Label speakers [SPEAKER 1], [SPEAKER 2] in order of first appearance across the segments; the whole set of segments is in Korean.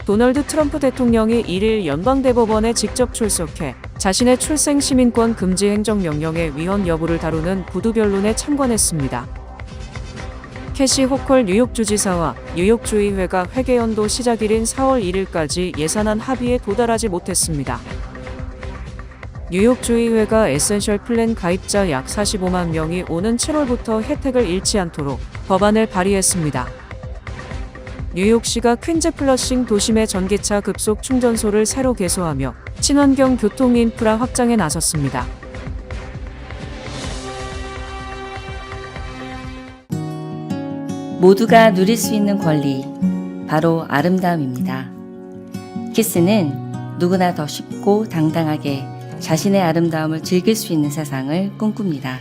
[SPEAKER 1] 도널드 트럼프 대통령이 1일 연방대법원에 직접 출석해 자신의 출생 시민권 금지 행정명령의 위헌 여부를 다루는 구두변론에 참관했습니다. 캐시 호컬 뉴욕주지사와 뉴욕주의회가 회계연도 시작일인 4월 1일까지 예산안 합의에 도달하지 못했습니다. 뉴욕주의회가 에센셜 플랜 가입자 약 45만 명이 오는 7월부터 혜택을 잃지 않도록 법안을 발의했습니다. 뉴욕시가 퀸즈 플러싱 도심의 전기차 급속 충전소를 새로 개소하며 친환경 교통 인프라 확장에 나섰습니다.
[SPEAKER 2] 모두가 누릴 수 있는 권리, 바로 아름다움입니다. 키스는 누구나 더 쉽고 당당하게 자신의 아름다움을 즐길 수 있는 세상을 꿈꿉니다.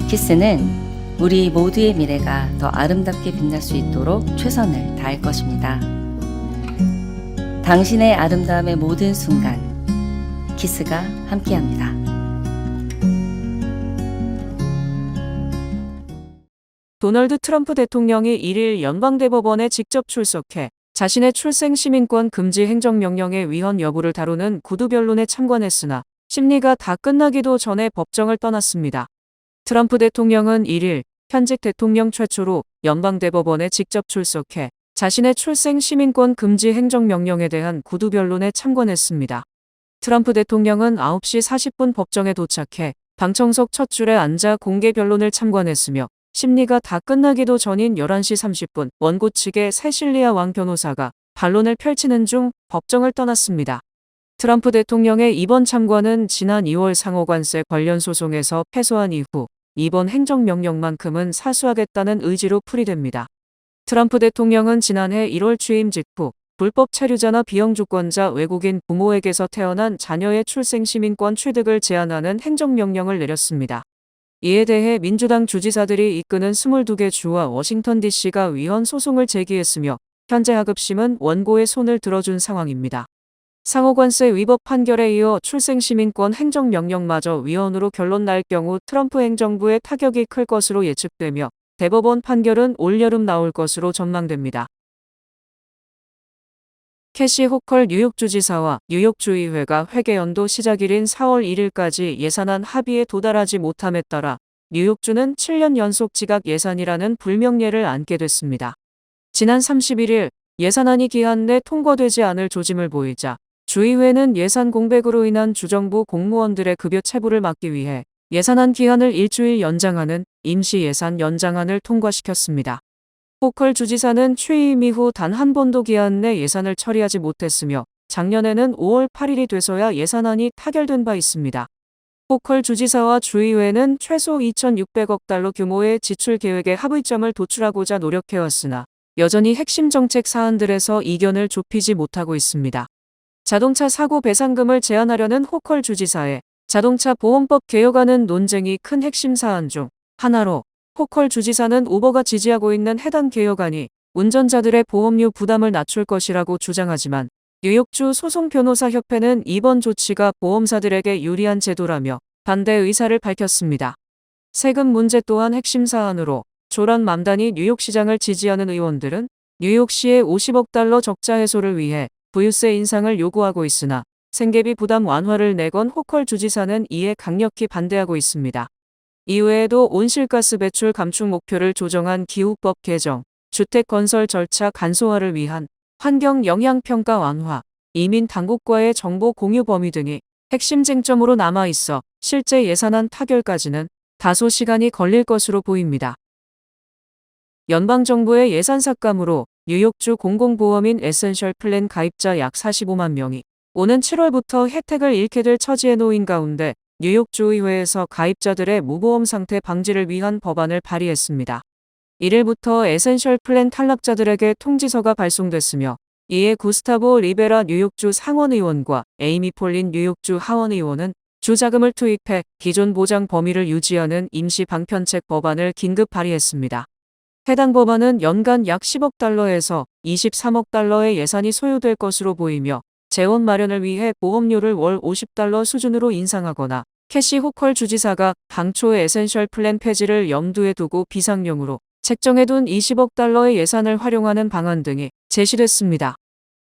[SPEAKER 2] 키스는 우리 모두의 미래가 더 아름답게 빛날 수 있도록 최선을 다할 것입니다. 당신의 아름다움의 모든 순간, 키스가 함께합니다.
[SPEAKER 1] 도널드 트럼프 대통령이 1일 연방대법원에 직접 출석해 자신의 출생 시민권 금지 행정명령의 위헌 여부를 다루는 구두변론에 참관했으나 심리가 다 끝나기도 전에 법정을 떠났습니다. 트럼프 대통령은 1일 현직 대통령 최초로 연방대법원에 직접 출석해 자신의 출생 시민권 금지 행정명령에 대한 구두변론에 참관했습니다. 트럼프 대통령은 9시 40분 법정에 도착해 방청석 첫 줄에 앉아 공개 변론을 참관했으며 심리가 다 끝나기도 전인 11시 30분 원고 측의 세실리아 왕 변호사가 반론을 펼치는 중 법정을 떠났습니다. 트럼프 대통령의 이번 참관은 지난 2월 상호관세 관련 소송에서 패소한 이후 이번 행정명령만큼은 사수하겠다는 의지로 풀이됩니다. 트럼프 대통령은 지난해 1월 취임 직후 불법 체류자나 비영주권자 외국인 부모에게서 태어난 자녀의 출생 시민권 취득을 제한하는 행정명령을 내렸습니다. 이에 대해 민주당 주지사들이 이끄는 22개 주와 워싱턴 DC가 위헌 소송을 제기했으며 현재 하급심은 원고의 손을 들어준 상황입니다. 상호관세 위법 판결에 이어 출생시민권 행정명령마저 위헌으로 결론 날 경우 트럼프 행정부의 타격이 클 것으로 예측되며 대법원 판결은 올여름 나올 것으로 전망됩니다. 캐시 호컬 뉴욕주지사와 뉴욕주의회가 회계연도 시작일인 4월 1일까지 예산안 합의에 도달하지 못함에 따라 뉴욕주는 7년 연속 지각 예산이라는 불명예를 안게 됐습니다. 지난 31일 예산안이 기한 내 통과되지 않을 조짐을 보이자 주의회는 예산 공백으로 인한 주정부 공무원들의 급여 체불을 막기 위해 예산안 기한을 일주일 연장하는 임시 예산 연장안을 통과시켰습니다. 호컬 주지사는 취임 이후 단 한 번도 기한 내 예산을 처리하지 못했으며 작년에는 5월 8일이 돼서야 예산안이 타결된 바 있습니다. 호컬 주지사와 주의회는 최소 2,600억 달러 규모의 지출 계획에 합의점을 도출하고자 노력해왔으나 여전히 핵심 정책 사안들에서 이견을 좁히지 못하고 있습니다. 자동차 사고 배상금을 제한하려는 호컬 주지사의 자동차 보험법 개혁안은 논쟁이 큰 핵심 사안 중 하나로 호컬 주지사는 우버가 지지하고 있는 해당 개혁안이 운전자들의 보험료 부담을 낮출 것이라고 주장하지만 뉴욕주 소송변호사협회는 이번 조치가 보험사들에게 유리한 제도라며 반대 의사를 밝혔습니다. 세금 문제 또한 핵심 사안으로 조란 맘다니 뉴욕시장을 지지하는 의원들은 뉴욕시의 50억 달러 적자 해소를 위해 부유세 인상을 요구하고 있으나 생계비 부담 완화를 내건 호컬 주지사는 이에 강력히 반대하고 있습니다. 이외에도 온실가스 배출 감축 목표를 조정한 기후법 개정, 주택 건설 절차 간소화를 위한 환경 영향평가 완화, 이민 당국과의 정보 공유 범위 등이 핵심 쟁점으로 남아 있어 실제 예산안 타결까지는 다소 시간이 걸릴 것으로 보입니다. 연방정부의 예산 삭감으로 뉴욕주 공공보험인 에센셜 플랜 가입자 약 45만 명이 오는 7월부터 혜택을 잃게 될 처지에 놓인 가운데 뉴욕주의회에서 가입자들의 무보험 상태 방지를 위한 법안을 발의했습니다. 1일부터 에센셜 플랜 탈락자들에게 통지서가 발송됐으며 이에 구스타보 리베라 뉴욕주 상원의원과 에이미 폴린 뉴욕주 하원의원은 주자금을 투입해 기존 보장 범위를 유지하는 임시 방편책 법안을 긴급 발의했습니다. 해당 법안은 연간 약 10억 달러에서 23억 달러의 예산이 소요될 것으로 보이며 재원 마련을 위해 보험료를 월 50달러 수준으로 인상하거나 캐시 호컬 주지사가 당초 에센셜 플랜 폐지를 염두에 두고 비상용으로 책정해둔 20억 달러의 예산을 활용하는 방안 등이 제시됐습니다.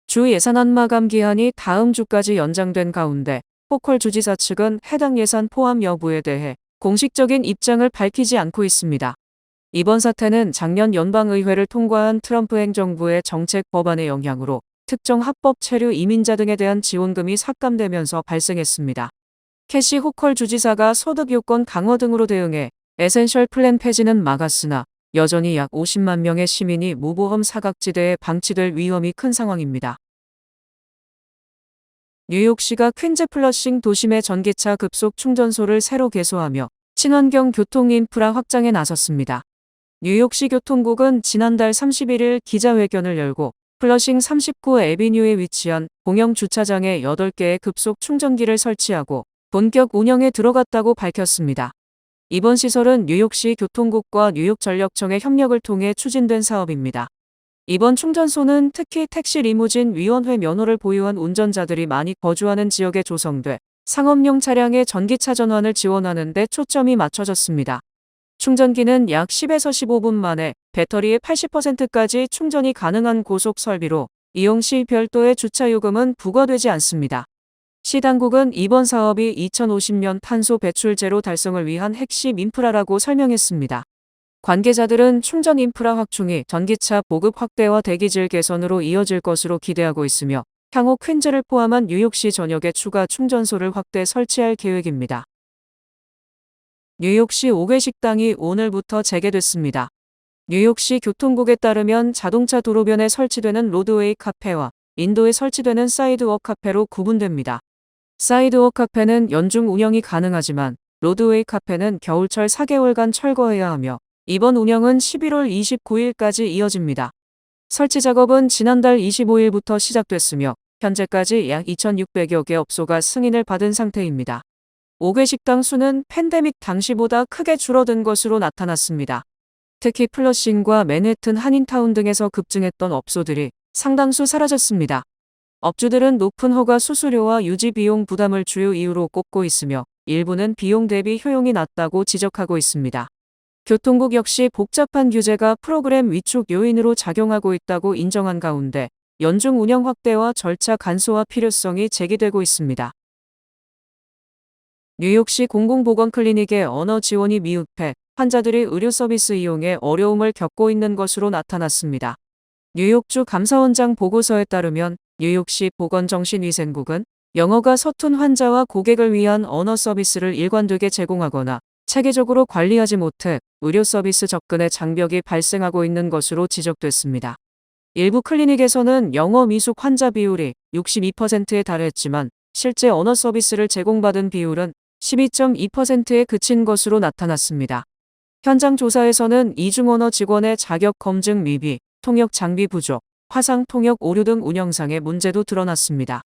[SPEAKER 1] 주 예산안 마감 기한이 다음 주까지 연장된 가운데 호컬 주지사 측은 해당 예산 포함 여부에 대해 공식적인 입장을 밝히지 않고 있습니다. 이번 사태는 작년 연방의회를 통과한 트럼프 행정부의 정책 법안의 영향으로 특정 합법 체류 이민자 등에 대한 지원금이 삭감되면서 발생했습니다. 캐시 호컬 주지사가 소득 요건 강화 등으로 대응해 에센셜 플랜 폐지는 막았으나 여전히 약 50만 명의 시민이 무보험 사각지대에 방치될 위험이 큰 상황입니다. 뉴욕시가 퀸즈 플러싱 도심의 전기차 급속 충전소를 새로 개소하며 친환경 교통 인프라 확장에 나섰습니다. 뉴욕시 교통국은 지난달 31일 기자회견을 열고 플러싱 39 애비뉴에 위치한 공영 주차장에 8개의 급속 충전기를 설치하고 본격 운영에 들어갔다고 밝혔습니다. 이번 시설은 뉴욕시 교통국과 뉴욕전력청의 협력을 통해 추진된 사업입니다. 이번 충전소는 특히 택시 리무진 위원회 면허를 보유한 운전자들이 많이 거주하는 지역에 조성돼 상업용 차량의 전기차 전환을 지원하는 데 초점이 맞춰졌습니다. 충전기는 약 10에서 15분 만에 배터리의 80%까지 충전이 가능한 고속 설비로 이용 시 별도의 주차 요금은 부과되지 않습니다. 시 당국은 이번 사업이 2050년 탄소 배출 제로 달성을 위한 핵심 인프라라고 설명했습니다. 관계자들은 충전 인프라 확충이 전기차 보급 확대와 대기질 개선으로 이어질 것으로 기대하고 있으며 향후 퀸즈를 포함한 뉴욕시 전역에 추가 충전소를 확대 설치할 계획입니다. 뉴욕시 5개 식당이 오늘부터 재개됐습니다. 뉴욕시 교통국에 따르면 자동차 도로변에 설치되는 로드웨이 카페와 인도에 설치되는 사이드워크 카페로 구분됩니다. 사이드워크 카페는 연중 운영이 가능하지만 로드웨이 카페는 겨울철 4개월간 철거해야 하며 이번 운영은 11월 29일까지 이어집니다. 설치 작업은 지난달 25일부터 시작됐으며 현재까지 약 2,600여 개 업소가 승인을 받은 상태입니다. 5개 식당 수는 팬데믹 당시보다 크게 줄어든 것으로 나타났습니다. 특히 플러싱과 맨해튼 한인타운 등에서 급증했던 업소들이 상당수 사라졌습니다. 업주들은 높은 허가 수수료와 유지 비용 부담을 주요 이유로 꼽고 있으며 일부는 비용 대비 효용이 낮다고 지적하고 있습니다. 교통국 역시 복잡한 규제가 프로그램 위축 요인으로 작용하고 있다고 인정한 가운데 연중 운영 확대와 절차 간소화 필요성이 제기되고 있습니다. 뉴욕시 공공보건클리닉의 언어 지원이 미흡해 환자들이 의료 서비스 이용에 어려움을 겪고 있는 것으로 나타났습니다. 뉴욕주 감사원장 보고서에 따르면 뉴욕시 보건정신위생국은 영어가 서툰 환자와 고객을 위한 언어 서비스를 일관되게 제공하거나 체계적으로 관리하지 못해 의료 서비스 접근에 장벽이 발생하고 있는 것으로 지적됐습니다. 일부 클리닉에서는 영어 미숙 환자 비율이 62%에 달했지만 실제 언어 서비스를 제공받은 비율은 12.2%에 그친 것으로 나타났습니다. 현장 조사에서는 이중언어 직원의 자격 검증 미비, 통역 장비 부족, 화상 통역 오류 등 운영상의 문제도 드러났습니다.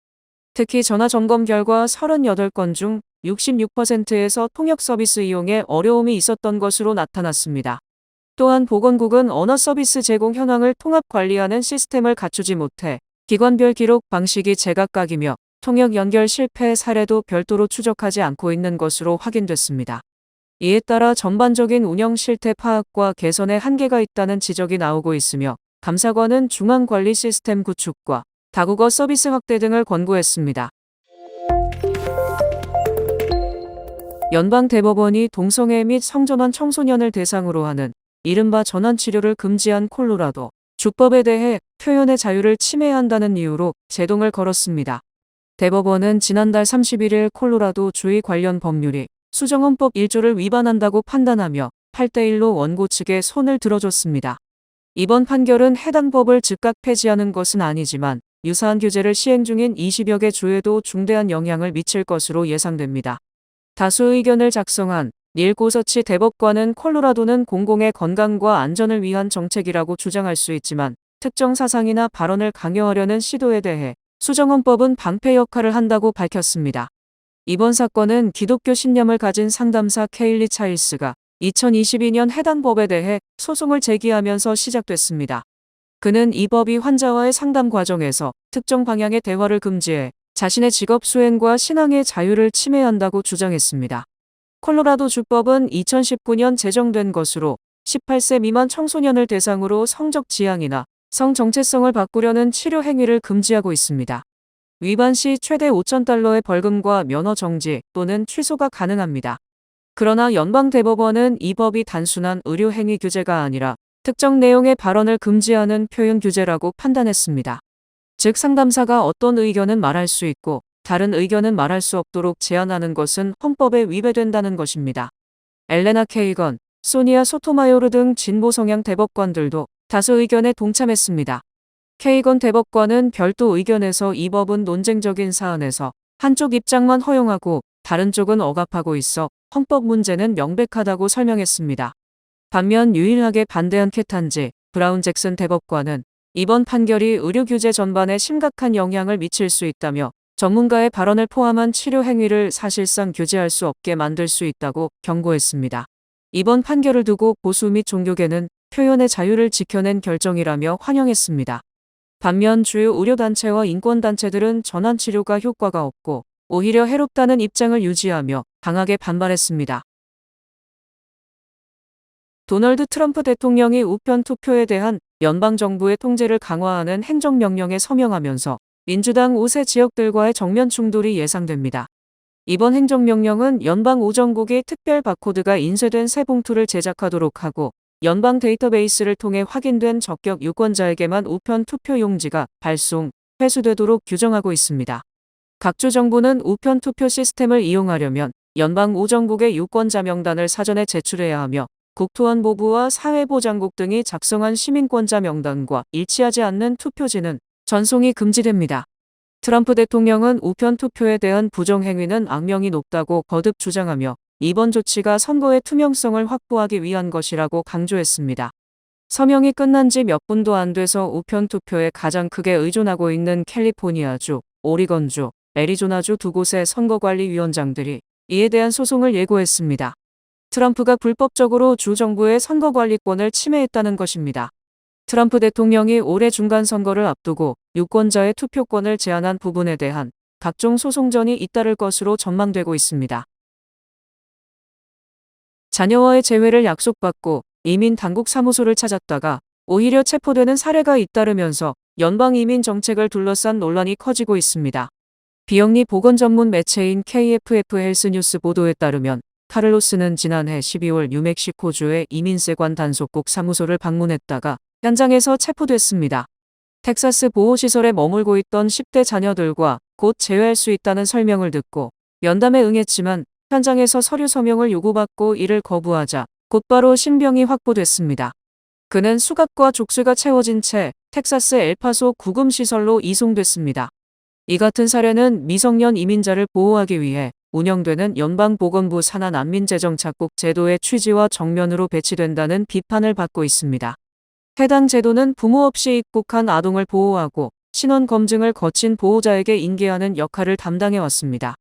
[SPEAKER 1] 특히 전화 점검 결과 38건 중 66%에서 통역 서비스 이용에 어려움이 있었던 것으로 나타났습니다. 또한 보건국은 언어 서비스 제공 현황을 통합 관리하는 시스템을 갖추지 못해 기관별 기록 방식이 제각각이며 통역 연결 실패 사례도 별도로 추적하지 않고 있는 것으로 확인됐습니다. 이에 따라 전반적인 운영 실태 파악과 개선에 한계가 있다는 지적이 나오고 있으며 감사관은 중앙관리 시스템 구축과 다국어 서비스 확대 등을 권고했습니다. 연방대법원이 동성애 및 성전환 청소년을 대상으로 하는 이른바 전환치료를 금지한 콜로라도 주법에 대해 표현의 자유를 침해한다는 이유로 제동을 걸었습니다. 대법원은 지난달 31일 콜로라도 주의 관련 법률이 수정헌법 1조를 위반한다고 판단하며 8대1로 원고 측에 손을 들어줬습니다. 이번 판결은 해당 법을 즉각 폐지하는 것은 아니지만 유사한 규제를 시행 중인 20여 개 주에도 중대한 영향을 미칠 것으로 예상됩니다. 다수 의견을 작성한 닐 고서치 대법관은 콜로라도는 공공의 건강과 안전을 위한 정책이라고 주장할 수 있지만 특정 사상이나 발언을 강요하려는 시도에 대해 수정헌법은 방패 역할을 한다고 밝혔습니다. 이번 사건은 기독교 신념을 가진 상담사 케일리 차일스가 2022년 해당 법에 대해 소송을 제기하면서 시작됐습니다. 그는 이 법이 환자와의 상담 과정에서 특정 방향의 대화를 금지해 자신의 직업 수행과 신앙의 자유를 침해한다고 주장했습니다. 콜로라도 주법은 2019년 제정된 것으로 18세 미만 청소년을 대상으로 성적 지향이나 성 정체성을 바꾸려는 치료 행위를 금지하고 있습니다. 위반 시 최대 5,000달러의 벌금과 면허 정지 또는 취소가 가능합니다. 그러나 연방대법원은 이 법이 단순한 의료 행위 규제가 아니라 특정 내용의 발언을 금지하는 표현 규제라고 판단했습니다. 즉 상담사가 어떤 의견은 말할 수 있고 다른 의견은 말할 수 없도록 제한하는 것은 헌법에 위배된다는 것입니다. 엘레나 케이건, 소니아 소토마요르 등 진보 성향 대법관들도 다수 의견에 동참했습니다. 케이건 대법관은 별도 의견에서 이 법은 논쟁적인 사안에서 한쪽 입장만 허용하고 다른 쪽은 억압하고 있어 헌법 문제는 명백하다고 설명했습니다. 반면 유일하게 반대한 케탄지 브라운 잭슨 대법관은 이번 판결이 의료 규제 전반에 심각한 영향을 미칠 수 있다며 전문가의 발언을 포함한 치료 행위를 사실상 규제할 수 없게 만들 수 있다고 경고했습니다. 이번 판결을 두고 보수 및 종교계는 표현의 자유를 지켜낸 결정이라며 환영했습니다. 반면 주요 의료단체와 인권단체들은 전환치료가 효과가 없고 오히려 해롭다는 입장을 유지하며 강하게 반발했습니다. 도널드 트럼프 대통령이 우편 투표에 대한 연방정부의 통제를 강화하는 행정명령에 서명하면서 민주당 우세 지역들과의 정면 충돌이 예상됩니다. 이번 행정명령은 연방 우정국이 특별 바코드가 인쇄된 새 봉투를 제작하도록 하고 연방 데이터베이스를 통해 확인된 적격 유권자에게만 우편 투표 용지가 발송, 회수되도록 규정하고 있습니다. 각 주 정부는 우편 투표 시스템을 이용하려면 연방 우정국의 유권자 명단을 사전에 제출해야 하며 국토안보부와 사회보장국 등이 작성한 시민권자 명단과 일치하지 않는 투표지는 전송이 금지됩니다. 트럼프 대통령은 우편 투표에 대한 부정행위는 악명이 높다고 거듭 주장하며 이번 조치가 선거의 투명성을 확보하기 위한 것이라고 강조했습니다. 서명이 끝난 지 몇 분도 안 돼서 우편 투표에 가장 크게 의존하고 있는 캘리포니아주, 오리건주, 애리조나주 두 곳의 선거관리위원장들이 이에 대한 소송을 예고했습니다. 트럼프가 불법적으로 주 정부의 선거관리권을 침해했다는 것입니다. 트럼프 대통령이 올해 중간선거를 앞두고 유권자의 투표권을 제한한 부분에 대한 각종 소송전이 잇따를 것으로 전망되고 있습니다. 자녀와의 재회를 약속받고 이민 당국 사무소를 찾았다가 오히려 체포되는 사례가 잇따르면서 연방 이민 정책을 둘러싼 논란이 커지고 있습니다. 비영리 보건 전문 매체인 KFF 헬스뉴스 보도에 따르면 카를로스는 지난해 12월 뉴멕시코주의 이민세관 단속국 사무소를 방문했다가 현장에서 체포됐습니다. 텍사스 보호시설에 머물고 있던 10대 자녀들과 곧 재회할 수 있다는 설명을 듣고 면담에 응했지만 현장에서 서류 서명을 요구받고 이를 거부하자 곧바로 신병이 확보됐습니다. 그는 수갑과 족쇄가 채워진 채 텍사스 엘파소 구금시설로 이송됐습니다. 이 같은 사례는 미성년 이민자를 보호하기 위해 운영되는 연방보건부 산하난민재정착국 제도의 취지와 정면으로 배치된다는 비판을 받고 있습니다. 해당 제도는 부모 없이 입국한 아동을 보호하고 신원 검증을 거친 보호자에게 인계하는 역할을 담당해왔습니다.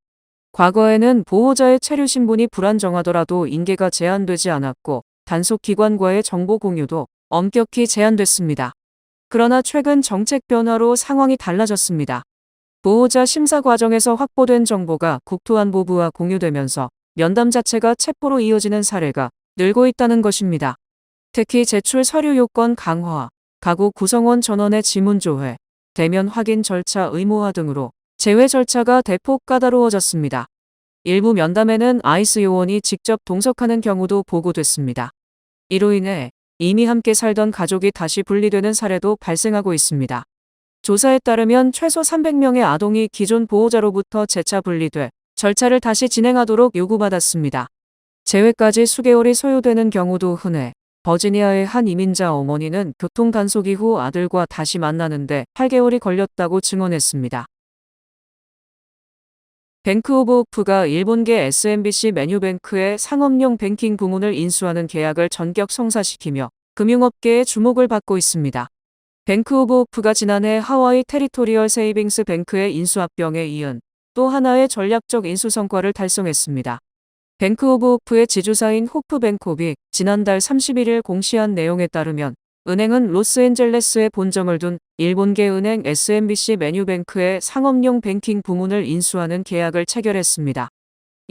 [SPEAKER 1] 과거에는 보호자의 체류 신분이 불안정하더라도 인계가 제한되지 않았고 단속기관과의 정보 공유도 엄격히 제한됐습니다. 그러나 최근 정책 변화로 상황이 달라졌습니다. 보호자 심사 과정에서 확보된 정보가 국토안보부와 공유되면서 면담 자체가 체포로 이어지는 사례가 늘고 있다는 것입니다. 특히 제출 서류 요건 강화, 가구 구성원 전원의 지문 조회, 대면 확인 절차 의무화 등으로 재회 절차가 대폭 까다로워졌습니다. 일부 면담에는 아이스 요원이 직접 동석하는 경우도 보고됐습니다. 이로 인해 이미 함께 살던 가족이 다시 분리되는 사례도 발생하고 있습니다. 조사에 따르면 최소 300명의 아동이 기존 보호자로부터 재차 분리돼 절차를 다시 진행하도록 요구받았습니다. 재회까지 수개월이 소요되는 경우도 흔해 버지니아의 한 이민자 어머니는 교통 단속 이후 아들과 다시 만나는데 8개월이 걸렸다고 증언했습니다. 뱅크 오브 호프가 일본계 SMBC 메뉴뱅크의 상업용 뱅킹 부문을 인수하는 계약을 전격 성사시키며 금융업계의 주목을 받고 있습니다. 뱅크 오브 호프가 지난해 하와이 테리토리얼 세이빙스 뱅크의 인수합병에 이은 또 하나의 전략적 인수 성과를 달성했습니다. 뱅크 오브 호프의 지주사인 호프뱅콕이 지난달 31일 공시한 내용에 따르면 은행은 로스앤젤레스에 본점을 둔 일본계 은행 SMBC 메뉴뱅크의 상업용 뱅킹 부문을 인수하는 계약을 체결했습니다.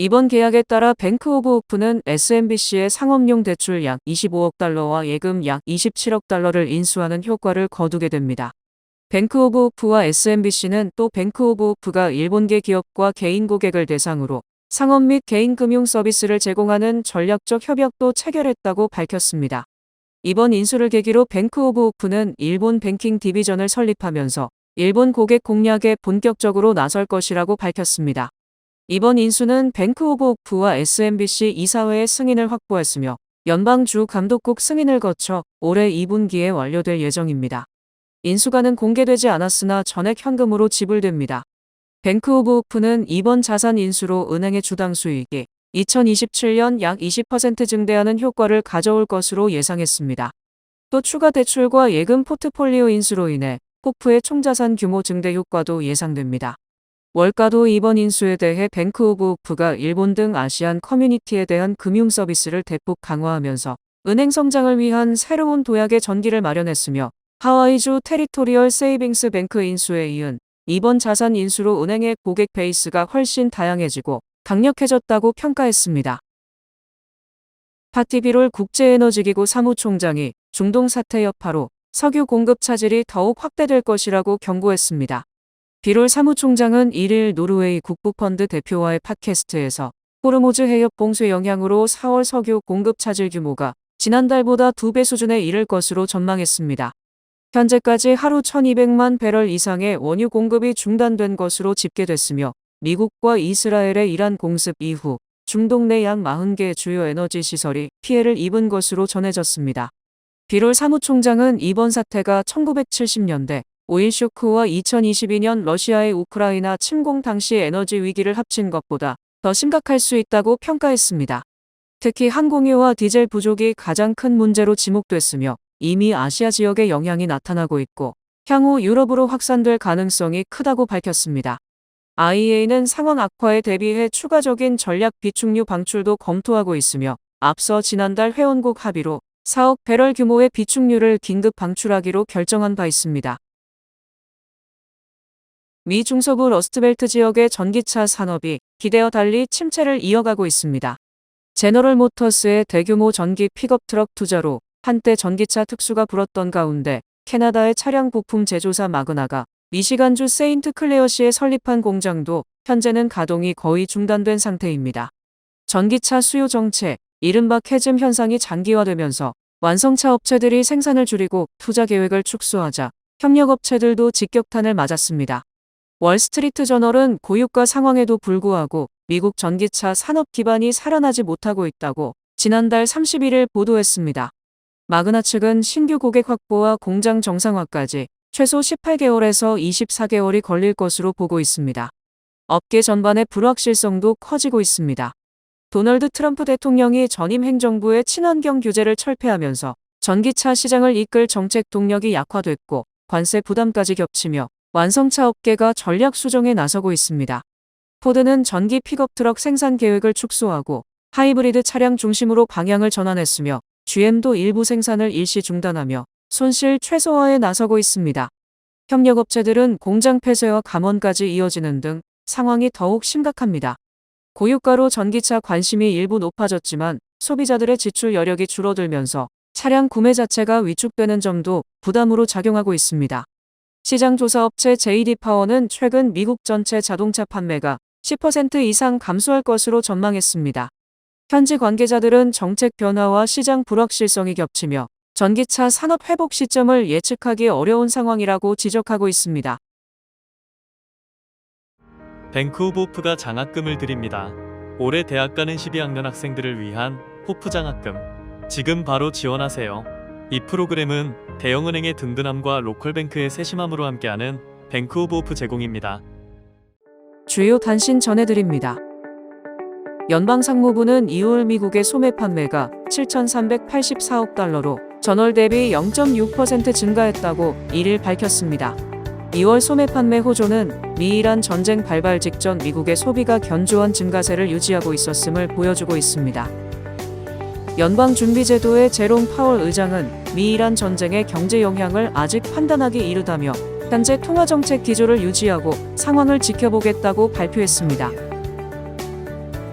[SPEAKER 1] 이번 계약에 따라 뱅크 오브 호프는 SMBC의 상업용 대출 약 25억 달러와 예금 약 27억 달러를 인수하는 효과를 거두게 됩니다. 뱅크 오브 호프와 SMBC는 또 뱅크 오브 호프가 일본계 기업과 개인 고객을 대상으로 상업 및 개인 금융 서비스를 제공하는 전략적 협약도 체결했다고 밝혔습니다. 이번 인수를 계기로 뱅크 오브 호프는 일본 뱅킹 디비전을 설립하면서 일본 고객 공략에 본격적으로 나설 것이라고 밝혔습니다. 이번 인수는 뱅크 오브 호프와 SMBC 이사회의 승인을 확보했으며 연방주 감독국 승인을 거쳐 올해 2분기에 완료될 예정입니다. 인수가는 공개되지 않았으나 전액 현금으로 지불됩니다. 뱅크 오브 호프는 이번 자산 인수로 은행의 주당 수익이 2027년 약 20% 증대하는 효과를 가져올 것으로 예상했습니다. 또 추가 대출과 예금 포트폴리오 인수로 인해 호프의 총자산 규모 증대 효과도 예상됩니다. 월가도 이번 인수에 대해 뱅크 오브 호프가 일본 등 아시안 커뮤니티에 대한 금융 서비스를 대폭 강화하면서 은행 성장을 위한 새로운 도약의 전기를 마련했으며 하와이주 테리토리얼 세이빙스 뱅크 인수에 이은 이번 자산 인수로 은행의 고객 베이스가 훨씬 다양해지고 강력해졌다고 평가했습니다. 파티 비롤 국제에너지기구 사무총장이 중동 사태 여파로 석유 공급 차질이 더욱 확대될 것이라고 경고했습니다. 비롤 사무총장은 1일 노르웨이 국부펀드 대표와의 팟캐스트에서 호르무즈 해협 봉쇄 영향으로 4월 석유 공급 차질 규모가 지난달보다 2배 수준에 이를 것으로 전망했습니다. 현재까지 하루 1200만 배럴 이상의 원유 공급이 중단된 것으로 집계됐으며 미국과 이스라엘의 이란 공습 이후 중동 내 약 40개 주요 에너지 시설이 피해를 입은 것으로 전해졌습니다. 비롤 사무총장은 이번 사태가 1970년대 오일 쇼크와 2022년 러시아의 우크라이나 침공 당시 에너지 위기를 합친 것보다 더 심각할 수 있다고 평가했습니다. 특히 항공유와 디젤 부족이 가장 큰 문제로 지목됐으며 이미 아시아 지역에 영향이 나타나고 있고 향후 유럽으로 확산될 가능성이 크다고 밝혔습니다. IEA는 상황 악화에 대비해 추가적인 전략 비축유 방출도 검토하고 있으며 앞서 지난달 회원국 합의로 4억 배럴 규모의 비축유를 긴급 방출하기로 결정한 바 있습니다. 미 중서부 러스트벨트 지역의 전기차 산업이 기대와 달리 침체를 이어가고 있습니다. 제너럴 모터스의 대규모 전기 픽업 트럭 투자로 한때 전기차 특수가 불었던 가운데 캐나다의 차량 부품 제조사 마그나가 미시간주 세인트 클레어시에 설립한 공장도 현재는 가동이 거의 중단된 상태입니다. 전기차 수요 정체, 이른바 캐즘 현상이 장기화되면서 완성차 업체들이 생산을 줄이고 투자 계획을 축소하자 협력업체들도 직격탄을 맞았습니다. 월스트리트 저널은 고유가 상황에도 불구하고 미국 전기차 산업 기반이 살아나지 못하고 있다고 지난달 31일 보도했습니다. 마그나 측은 신규 고객 확보와 공장 정상화까지 최소 18개월에서 24개월이 걸릴 것으로 보고 있습니다. 업계 전반의 불확실성도 커지고 있습니다. 도널드 트럼프 대통령이 전임 행정부의 친환경 규제를 철폐하면서 전기차 시장을 이끌 정책 동력이 약화됐고 관세 부담까지 겹치며 완성차 업계가 전략 수정에 나서고 있습니다. 포드는 전기 픽업 트럭 생산 계획을 축소하고 하이브리드 차량 중심으로 방향을 전환했으며 GM도 일부 생산을 일시 중단하며 손실 최소화에 나서고 있습니다. 협력업체들은 공장 폐쇄와 감원까지 이어지는 등 상황이 더욱 심각합니다. 고유가로 전기차 관심이 일부 높아졌지만 소비자들의 지출 여력이 줄어들면서 차량 구매 자체가 위축되는 점도 부담으로 작용하고 있습니다. 시장조사업체 JD파워는 최근 미국 전체 자동차 판매가 10% 이상 감소할 것으로 전망했습니다. 현지 관계자들은 정책 변화와 시장 불확실성이 겹치며 전기차 산업 회복 시점을 예측하기 어려운 상황이라고 지적하고 있습니다.
[SPEAKER 3] 뱅크 오브 호프가 장학금을 드립니다. 올해 대학 가는 12학년 학생들을 위한 호프 장학금. 지금 바로 지원하세요. 이 프로그램은 대형은행의 든든함과 로컬뱅크의 세심함으로 함께하는 뱅크 오브 호프 제공입니다.
[SPEAKER 1] 주요 단신 전해드립니다. 연방상무부는 2월 미국의 소매 판매가 7,384억 달러로 전월 대비 0.6% 증가했다고 1일 밝혔습니다. 2월 소매 판매 호조는 미이란 전쟁 발발 직전 미국의 소비가 견조한 증가세를 유지하고 있었음을 보여주고 있습니다. 연방준비제도의 제롬 파월 의장은 미이란 전쟁의 경제 영향을 아직 판단하기 이르다며 현재 통화정책 기조를 유지하고 상황을 지켜보겠다고 발표했습니다.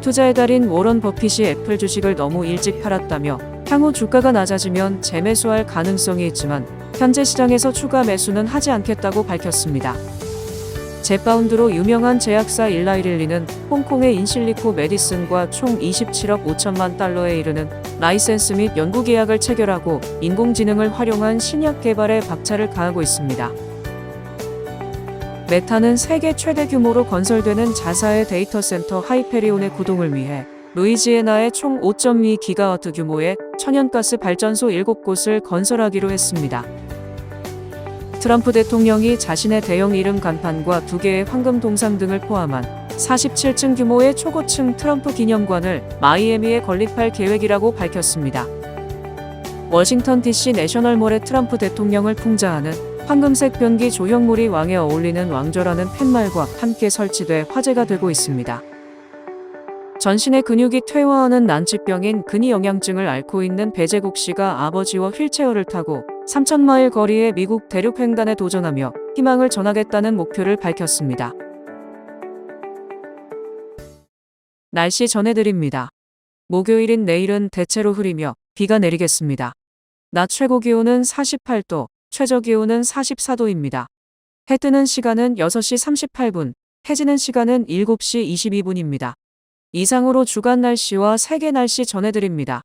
[SPEAKER 1] 투자의 달인 워런 버핏이 애플 주식을 너무 일찍 팔았다며 향후 주가가 낮아지면 재매수할 가능성이 있지만 현재 시장에서 추가 매수는 하지 않겠다고 밝혔습니다. 젯바운드로 유명한 제약사 일라이릴리는 홍콩의 인실리코 메디슨과 총 27억 5천만 달러에 이르는 라이센스 및 연구 계약을 체결하고 인공지능을 활용한 신약 개발에 박차를 가하고 있습니다. 메타는 세계 최대 규모로 건설되는 자사의 데이터 센터 하이페리온의 구동을 위해 루이지애나에 총 5.2 기가와트 규모의 천연가스 발전소 7곳을 건설하기로 했습니다. 트럼프 대통령이 자신의 대형 이름 간판과 2개의 황금 동상 등을 포함한 47층 규모의 초고층 트럼프 기념관을 마이애미에 건립할 계획이라고 밝혔습니다. 워싱턴 DC 내셔널몰에 트럼프 대통령을 풍자하는 황금색 변기 조형물이 왕에 어울리는 왕좌라는 팻말과 함께 설치돼 화제가 되고 있습니다. 전신의 근육이 퇴화하는 난치병인 근위영양증을 앓고 있는 배재국 씨가 아버지와 휠체어를 타고 3,000마일 거리의 미국 대륙 횡단에 도전하며 희망을 전하겠다는 목표를 밝혔습니다. 날씨 전해드립니다. 목요일인 내일은 대체로 흐리며 비가 내리겠습니다. 낮 최고 기온은 48도, 최저 기온은 44도입니다. 해 뜨는 시간은 6시 38분, 해 지는 시간은 7시 22분입니다. 이상으로 주간 날씨와 세계 날씨 전해드립니다.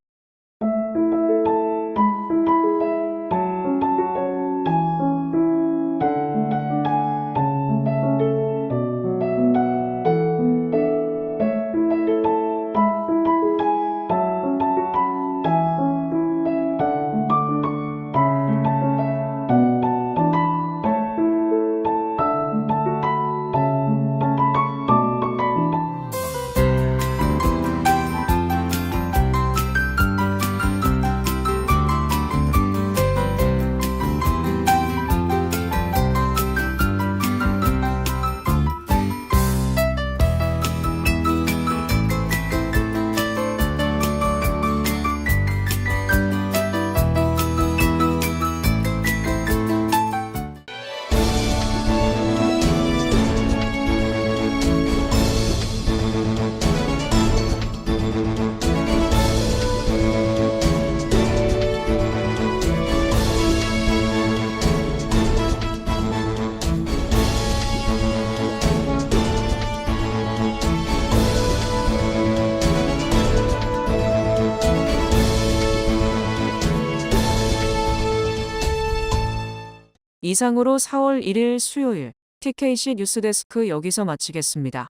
[SPEAKER 1] 이상으로 4월 1일 수요일 TKC 뉴스데스크 여기서 마치겠습니다.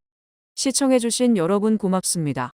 [SPEAKER 1] 시청해주신 여러분 고맙습니다.